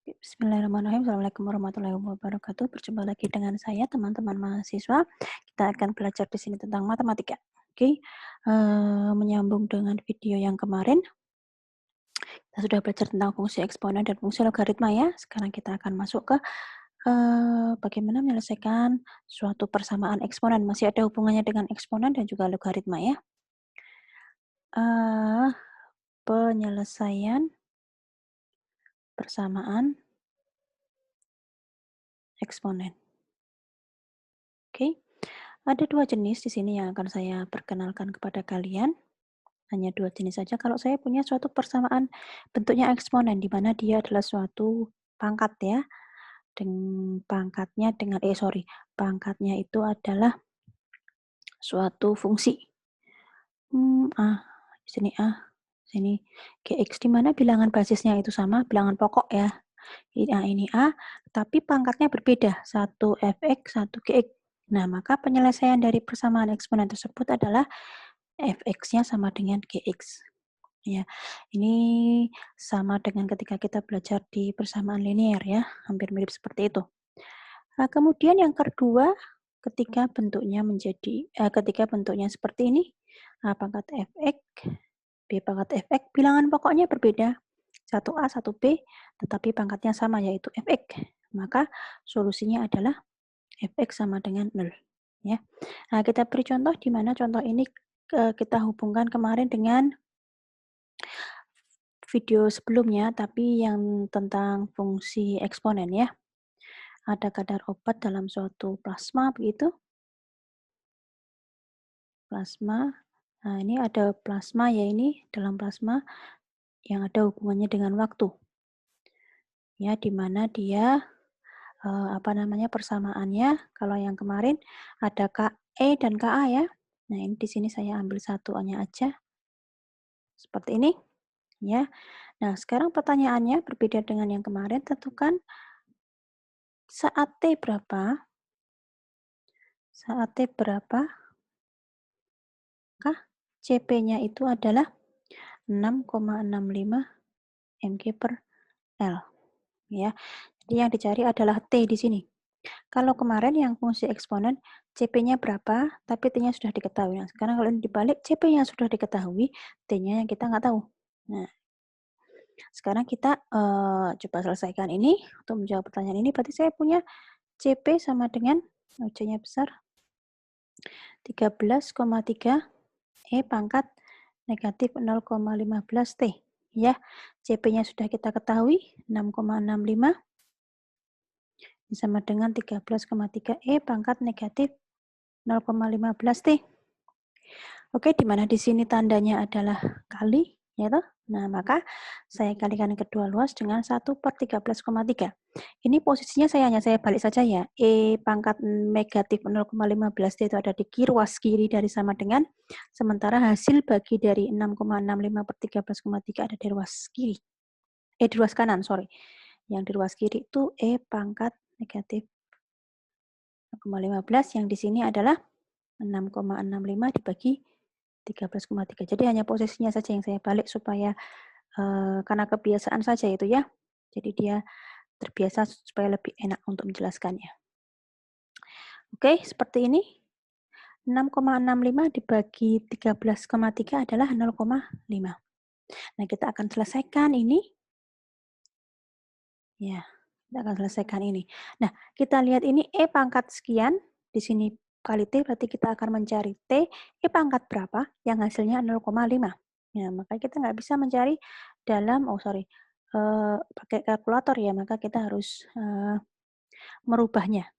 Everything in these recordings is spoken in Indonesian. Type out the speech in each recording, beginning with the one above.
Bismillahirrahmanirrahim. Assalamualaikum warahmatullahi wabarakatuh. Berjumpa lagi dengan saya, teman-teman mahasiswa. Kita akan belajar di sini tentang matematika. Oke, menyambung dengan video yang kemarin, kita sudah belajar tentang fungsi eksponen dan fungsi logaritma ya. Sekarang kita akan masuk ke bagaimana menyelesaikan suatu persamaan eksponen. Masih ada hubungannya dengan eksponen dan juga logaritma ya. Penyelesaian persamaan eksponen. Oke. Ada dua jenis di sini yang akan saya perkenalkan kepada kalian. Hanya dua jenis saja. Kalau saya punya suatu persamaan bentuknya eksponen, di mana dia adalah suatu pangkat ya. Pangkatnya itu adalah suatu fungsi. Di sini A, di sini GX, di mana bilangan basisnya itu sama, bilangan pokok ya. Ini A, tapi pangkatnya berbeda, satu fx, satu gx. Nah, maka penyelesaian dari persamaan eksponen tersebut adalah fx-nya sama dengan gx. Ya, ini sama dengan ketika kita belajar di persamaan linear ya, hampir mirip seperti itu. Nah, kemudian yang kedua, ketika bentuknya seperti ini, pangkat fx, b pangkat fx, bilangan pokoknya berbeda. 1A, 1B, tetapi pangkatnya sama, yaitu fx. Maka solusinya adalah fx sama dengan 0. Ya. Nah, kita beri contoh di mana contoh ini kita hubungkan kemarin dengan video sebelumnya, tapi yang tentang fungsi eksponen ya. Ada kadar obat dalam suatu plasma, begitu. Plasma. Nah, ini ada plasma ya, ini dalam plasma yang ada hubungannya dengan waktu. Ya, di mana dia persamaannya, kalau yang kemarin ada KE dan KA ya. Nah, ini di sini saya ambil satuannya aja. Seperti ini. Ya. Nah, sekarang pertanyaannya berbeda dengan yang kemarin, tentukan saat T berapa? Saat T berapa? Kah CP-nya itu adalah 6,65 mg per L. Ya. Jadi yang dicari adalah T di sini. Kalau kemarin yang fungsi eksponen, CP-nya berapa, tapi T-nya sudah diketahui. Nah, sekarang kalau ini dibalik, CP-nya sudah diketahui, T-nya yang kita nggak tahu. Nah, sekarang kita coba selesaikan ini. Untuk menjawab pertanyaan ini, berarti saya punya CP sama dengan, C-nya besar, 13,3 E pangkat negatif 0,15 T. Ya, CP-nya sudah kita ketahui, 6,65 sama dengan 13,3 E pangkat negatif 0,15 T. Oke, di mana di sini tandanya adalah kali, ya toh? Nah, maka saya kalikan kedua luas dengan 1/13,3. Ini posisinya saya balik saja ya. E pangkat negatif 0,15 T itu ada di ruas kiri dari sama dengan, sementara hasil bagi dari 6,65/13,3 ada di ruas kiri. Di ruas kanan, sorry. Yang di ruas kiri itu E pangkat negatif 0,15, yang di sini adalah 6,65 dibagi 13,3. Jadi hanya posisinya saja yang saya balik supaya karena kebiasaan saja itu ya. Jadi dia terbiasa supaya lebih enak untuk menjelaskannya. Oke, seperti ini. 6,65 dibagi 13,3 adalah 0,5. Nah, kita akan selesaikan ini. Ya, kita akan selesaikan ini. Nah, kita lihat ini E pangkat sekian, di sini kali T, berarti kita akan mencari T, E pangkat berapa, yang hasilnya 0,5. Ya, maka kita nggak bisa mencari dalam, pakai kalkulator ya, maka kita harus merubahnya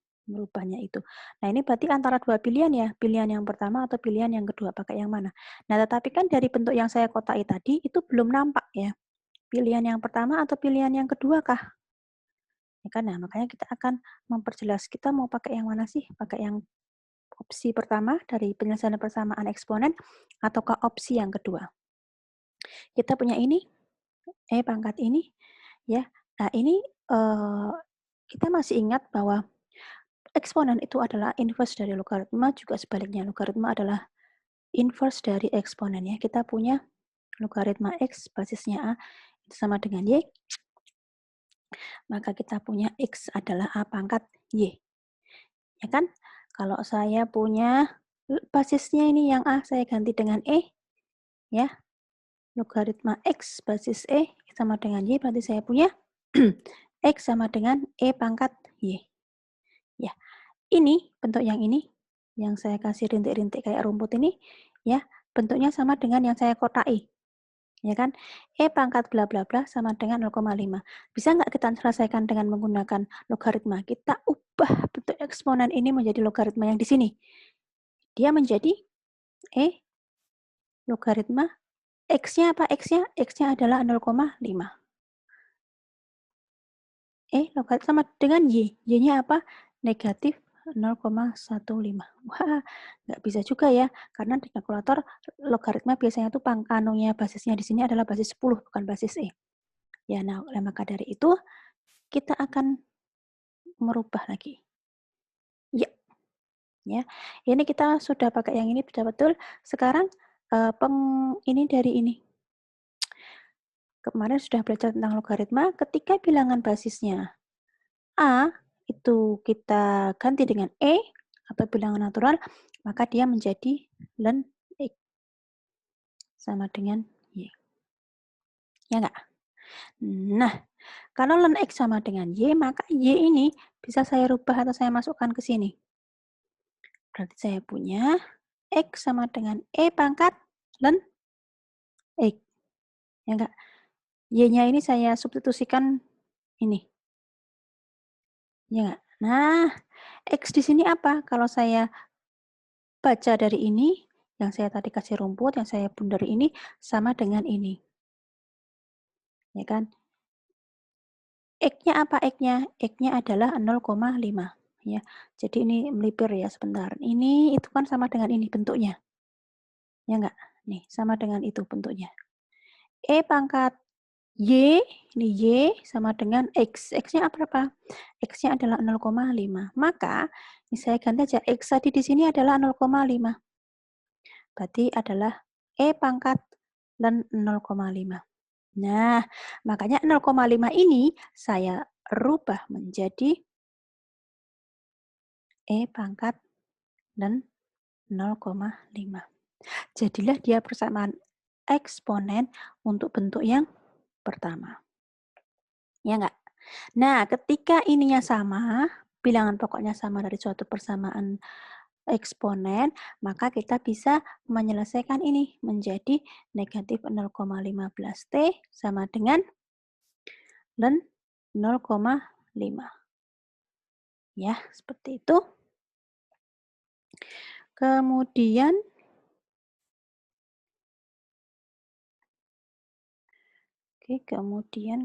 itu. Nah, ini berarti antara dua pilihan ya, pilihan yang pertama atau pilihan yang kedua, pakai yang mana. Nah, tetapi kan dari bentuk yang saya kotai tadi, itu belum nampak ya. Pilihan yang pertama atau pilihan yang kedua kah? Ya kan? Nah, makanya kita akan memperjelas kita mau pakai yang mana sih? Pakai yang opsi pertama dari penyelesaian persamaan eksponen ataukah opsi yang kedua? Kita punya ini, E pangkat ini, ya. Nah, ini kita masih ingat bahwa eksponen itu adalah inverse dari logaritma, juga sebaliknya logaritma adalah inverse dari eksponen ya. Kita punya logaritma X basisnya A itu sama dengan Y. maka kita punya X adalah A pangkat Y. Ya kan? Kalau saya punya basisnya ini yang A, saya ganti dengan E, ya. Logaritma X basis E sama dengan Y, berarti saya punya X sama dengan E pangkat Y. Ya, ini bentuk yang saya kasih rintik-rintik kayak rumput ini, ya, bentuknya sama dengan yang saya kotai. Ya kan? E pangkat bla bla bla sama dengan 0,5. Bisa nggak kita selesaikan dengan menggunakan logaritma? Kita ubah bentuk eksponen ini menjadi logaritma yang di sini. Dia menjadi E logaritma X-nya apa? X-nya adalah 0,5. Logaritma sama dengan Y. Y-nya apa? Negatif 0,15. Wah, nggak bisa juga ya, karena di kalkulator logaritma biasanya tuh basisnya di sini adalah basis 10, bukan basis E. Ya, nah, maka dari itu kita akan merubah lagi. Ya, ya. Ini kita sudah pakai yang ini sudah betul. Sekarang ini dari ini. Kemarin sudah belajar tentang logaritma. Ketika bilangan basisnya A itu kita ganti dengan E atau bilangan natural, maka dia menjadi ln X sama dengan Y. Ya enggak? Nah, kalau ln X sama dengan Y, maka Y ini bisa saya rubah atau saya masukkan ke sini. Berarti saya punya X sama dengan E pangkat ln X. Ya enggak? Y-nya ini saya substitusikan ini. Ya enggak? Nah, X di sini apa? Kalau saya baca dari ini, yang saya tadi kasih rumput, yang saya pun dari ini, sama dengan ini. Ya kan? X-nya apa X-nya? X-nya adalah 0,5. Ya, jadi ini melipir ya sebentar. Ini itu kan sama dengan ini bentuknya. Ya enggak? Nih, sama dengan itu bentuknya. E pangkat Y, ini Y sama dengan X. X-nya apa? X-nya adalah 0,5. Maka, ini saya ganti aja. X tadi di sini adalah 0,5. Berarti adalah E pangkat ln 0,5. Nah, makanya 0,5 ini saya rubah menjadi E pangkat ln 0,5. Jadilah dia persamaan eksponen untuk bentuk yang pertama. Ya enggak? Nah, ketika ininya sama, bilangan pokoknya sama dari suatu persamaan eksponen, maka kita bisa menyelesaikan ini menjadi negatif 0,15T sama dengan ln 0,5. Ya, seperti itu. Kemudian kemudian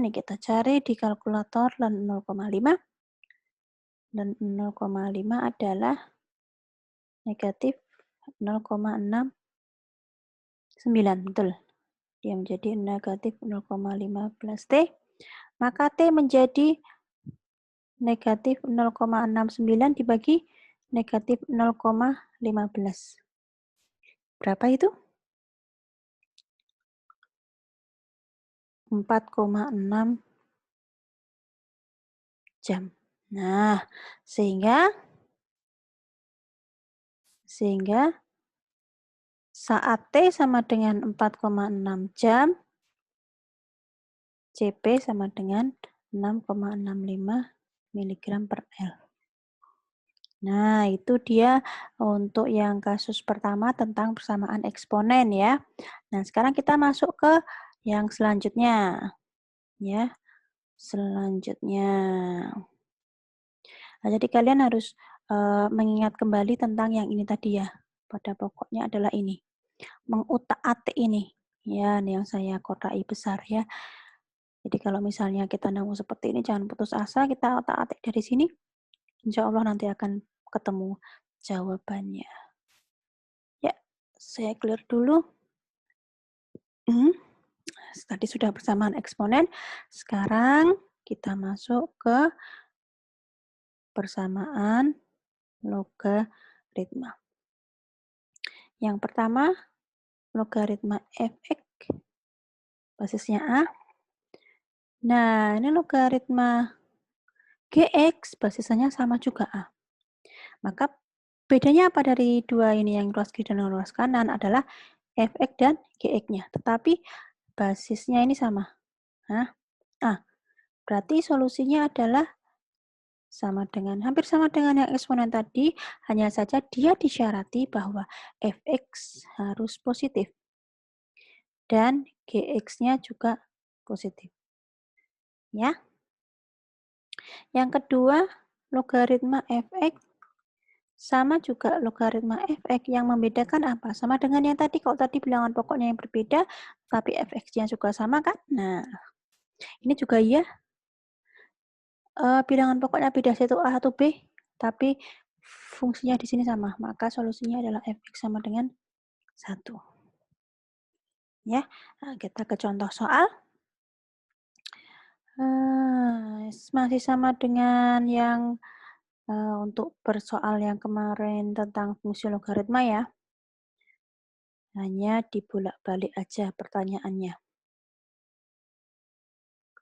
nih kita cari di kalkulator ln 0,5. Dan 0,5 adalah negatif 0,69, betul. Dia menjadi negatif 0,15T, maka T menjadi negatif 0,69 dibagi negatif 0,15. Berapa itu? 4,6 jam. Nah, sehingga saat T sama dengan 4,6 jam, CP sama dengan 6,65 mg per L. Nah, itu dia untuk yang kasus pertama tentang persamaan eksponen ya. Nah, sekarang kita masuk ke yang selanjutnya. Ya, selanjutnya. Nah, jadi kalian harus mengingat kembali tentang yang ini tadi ya. Pada pokoknya adalah ini. Mengutak-atik ini. Ya, ini yang saya kotai besar ya. Jadi kalau misalnya kita nemu seperti ini, jangan putus asa, kita otak-atik dari sini. Insya Allah nanti akan ketemu jawabannya. Ya, saya clear dulu. Tadi sudah persamaan eksponen. Sekarang kita masuk ke persamaan logaritma. Yang pertama, logaritma fx basisnya A Nah, ini logaritma GX basisnya sama juga A. Maka bedanya apa dari dua ini yang ruas kiri dan ruas kanan adalah fx dan gx-nya. Tetapi basisnya ini sama. Nah, berarti solusinya adalah hampir sama dengan yang eksponen tadi, hanya saja dia disyarati bahwa fx harus positif dan gx-nya juga positif. Ya. Yang kedua, logaritma fx sama juga logaritma fx. Yang membedakan apa? Sama dengan yang tadi, kalau tadi bilangan pokoknya yang berbeda, tapi fx-nya juga sama kan? Nah, ini juga iya. Bilangan pokoknya beda, satu A, satu B, tapi fungsinya di sini sama. Maka solusinya adalah fx sama dengan 1. Ya, nah, kita ke contoh soal. Masih sama dengan yang untuk persoal yang kemarin tentang fungsi logaritma ya. Hanya dibolak-balik aja pertanyaannya.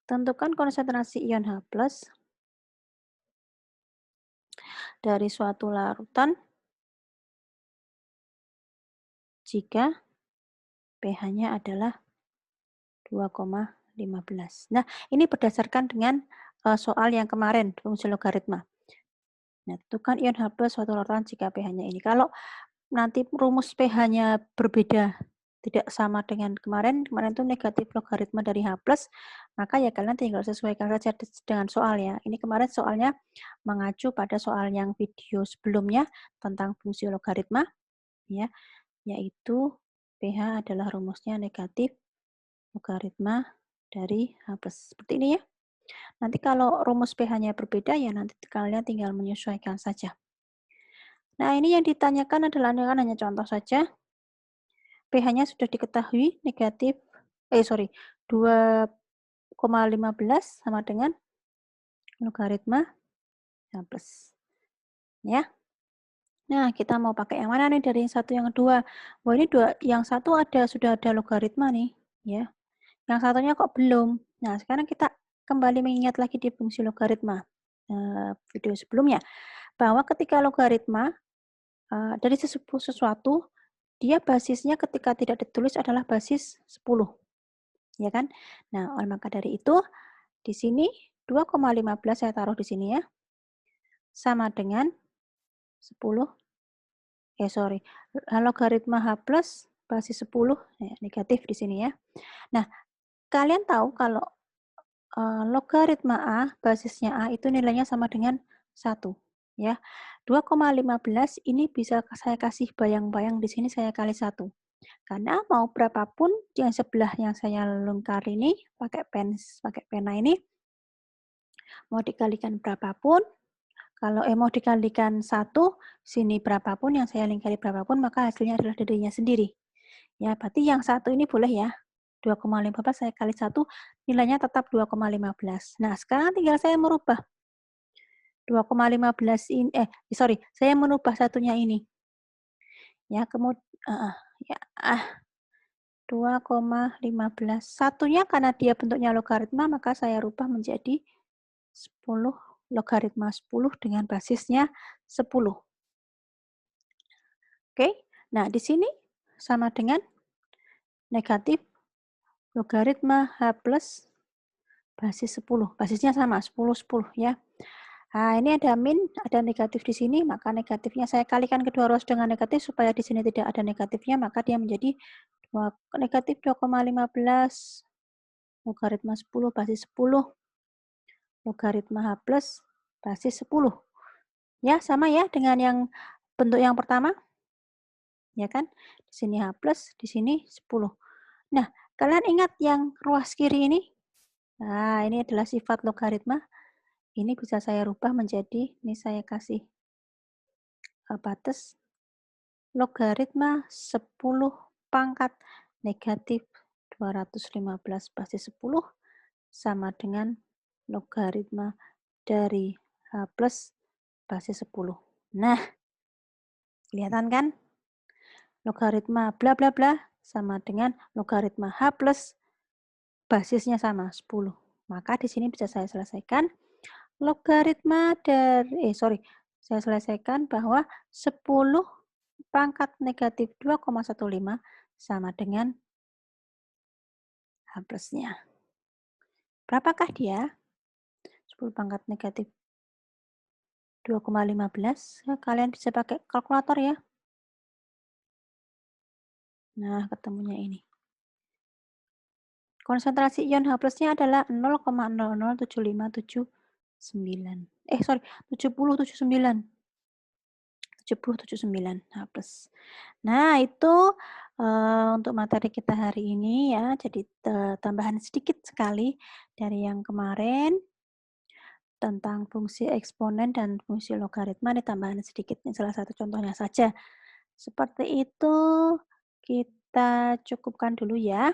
Tentukan konsentrasi ion H+ dari suatu larutan jika pH-nya adalah 2,15. Nah, ini berdasarkan dengan soal yang kemarin, fungsi logaritma. Nah, tentukan ion H+ suatu larutan jika pH-nya ini. Kalau nanti rumus pH-nya berbeda, tidak sama dengan kemarin itu negatif logaritma dari H+, maka ya kalian tinggal sesuaikan saja dengan soal ya. Ini kemarin soalnya mengacu pada soal yang video sebelumnya tentang fungsi logaritma, ya, yaitu pH adalah rumusnya negatif logaritma dari H+. Seperti ini ya. Nanti kalau rumus pH-nya berbeda, ya nanti kalian tinggal menyesuaikan saja. Nah, ini yang ditanyakan adalah hanya contoh saja. pH-nya sudah diketahui negatif, 2,15 sama dengan logaritma H+. Ya. Nah, kita mau pakai yang mana nih dari yang satu yang kedua? Wah, ini yang satu sudah ada logaritma nih, ya. Yang satunya kok belum. Nah, sekarang kita kembali mengingat lagi di fungsi logaritma video sebelumnya, bahwa ketika logaritma dari sesuatu, dia basisnya ketika tidak ditulis adalah basis 10. Ya kan? Nah, oleh maka dari itu, di sini 2,15 saya taruh di sini ya, sama dengan 10, logaritma H+ basis 10, ya, negatif di sini ya. Nah, kalian tahu kalau logaritma A, basisnya A itu nilainya sama dengan 1. Ya. 2,15 ini bisa saya kasih bayang-bayang di sini saya kali 1. Karena mau berapapun yang sebelah yang saya lingkar ini pakai pena ini, mau dikalikan berapapun, kalau mau dikalikan 1, sini berapapun, yang saya lingkari berapapun, maka hasilnya adalah dirinya sendiri. Ya, berarti yang 1 ini boleh ya. 2,15 saya kali 1, nilainya tetap 2,15. Nah, sekarang tinggal saya merubah 2,15 ini, saya merubah satunya ini. Ya, kemudian, ya, 2,15. Satunya karena dia bentuknya logaritma, maka saya rubah menjadi 10, logaritma 10 dengan basisnya 10. Oke, nah di sini sama dengan negatif logaritma H+ basis 10. Basisnya sama, 10, 10 ya. Nah, ini ada min, ada negatif di sini, maka negatifnya saya kalikan kedua ruas dengan negatif supaya di sini tidak ada negatifnya, maka dia menjadi negatif 2,15 logaritma 10 basis 10 logaritma H+ basis 10. Ya, sama ya dengan yang bentuk yang pertama. Ya kan? Di sini H+, di sini 10. Nah, kalian ingat yang ruas kiri ini? Nah, ini adalah sifat logaritma. Ini bisa saya rubah menjadi, ini saya kasih batas logaritma 10 pangkat negatif 215 basis 10 sama dengan logaritma dari H+ basis 10. Nah, kelihatan kan? Logaritma bla bla bla sama dengan logaritma H+ basisnya sama, 10. Maka di sini bisa saya selesaikan logaritma dari saya selesaikan bahwa 10 pangkat negatif 2,15 sama dengan H plusnya. Berapakah dia? 10 pangkat negatif 2,15. Kalian bisa pakai kalkulator ya. Nah, ketemunya ini. Konsentrasi ion H plusnya adalah 0,007579. 7079. 7079 H plus. Nah, itu untuk materi kita hari ini ya. Jadi tambahan sedikit sekali dari yang kemarin tentang fungsi eksponen dan fungsi logaritma, ditambahan sedikit, ini salah satu contohnya saja. Seperti itu, kita cukupkan dulu ya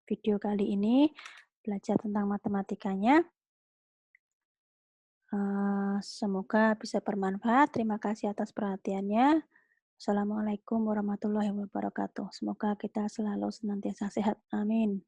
video kali ini, belajar tentang matematikanya. Semoga bisa bermanfaat. Terima kasih atas perhatiannya. Assalamualaikum warahmatullahi wabarakatuh. Semoga kita selalu senantiasa sehat. Amin.